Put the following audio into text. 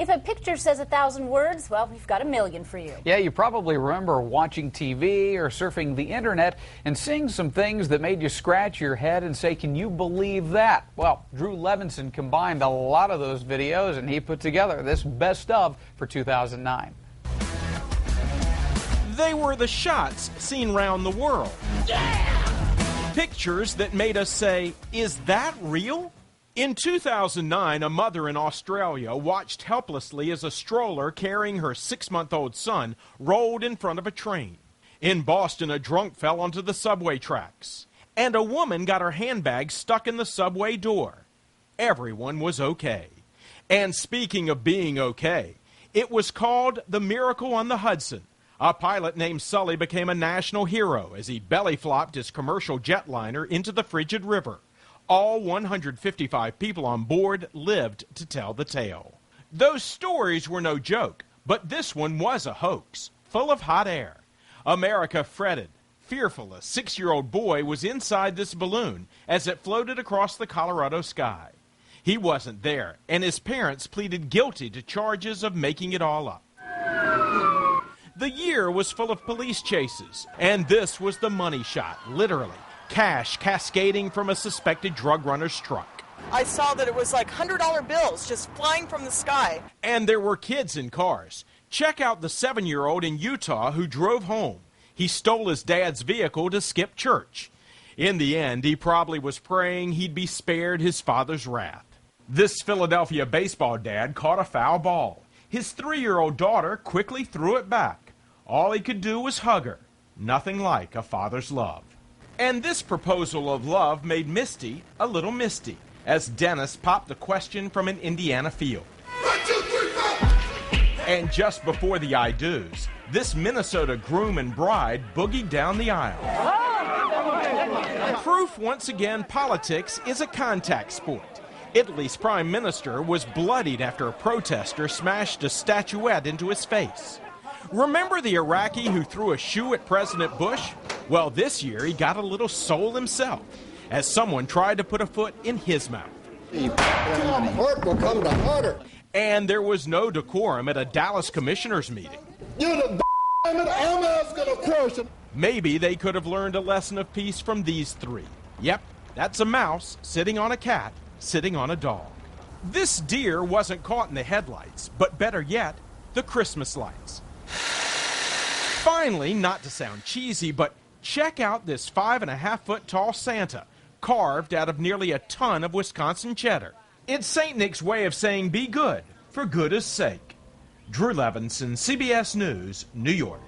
If a picture says 1,000 words, well, we've got 1,000,000 for you. Yeah, you probably remember watching TV or surfing the internet and seeing some things that made you scratch your head and say, can you believe that? Well, Drew Levinson combined a lot of those videos and he put together this best of for 2009. They were the shots seen round the world. Yeah! Pictures that made us say, is that real? In 2009, a mother in Australia watched helplessly as a stroller carrying her 6-month-old son rolled in front of a train. In Boston, a drunk fell onto the subway tracks. And a woman got her handbag stuck in the subway door. Everyone was okay. And speaking of being okay, it was called the Miracle on the Hudson. A pilot named Sully became a national hero as he belly-flopped his commercial jetliner into the frigid river. All 155 people on board lived to tell the tale. Those stories were no joke, but this one was a hoax, full of hot air. America fretted. Fearful, a 6-year-old boy was inside this balloon as it floated across the Colorado sky. He wasn't there, and his parents pleaded guilty to charges of making it all up. The year was full of police chases, and this was the money shot, literally. Cash cascading from a suspected drug runner's truck. I saw that it was like $100 bills just flying from the sky. And there were kids in cars. Check out the 7-year-old in Utah who drove home. He stole his dad's vehicle to skip church. In the end, he probably was praying he'd be spared his father's wrath. This Philadelphia baseball dad caught a foul ball. His 3-year-old daughter quickly threw it back. All he could do was hug her. Nothing like a father's love. And this proposal of love made Misty a little misty as Dennis popped the question from an Indiana field. 1, 2, 3, 4. And just before the I-do's, this Minnesota groom and bride boogied down the aisle. Proof once again politics is a contact sport. Italy's prime minister was bloodied after a protester smashed a statuette into his face. Remember the Iraqi who threw a shoe at President Bush? Well, this year he got a little soul himself as someone tried to put a foot in his mouth. Heart will come to harder. And there was no decorum at a Dallas commissioners meeting. You're the I'm gonna crush him. Maybe they could have learned a lesson of peace from these three. Yep, that's a mouse sitting on a cat, sitting on a dog. This deer wasn't caught in the headlights, but better yet, the Christmas lights. Finally, not to sound cheesy, but check out this 5.5-foot tall Santa, carved out of nearly a ton of Wisconsin cheddar. It's St. Nick's way of saying be good, for goodness sake. Drew Levinson, CBS News, New York.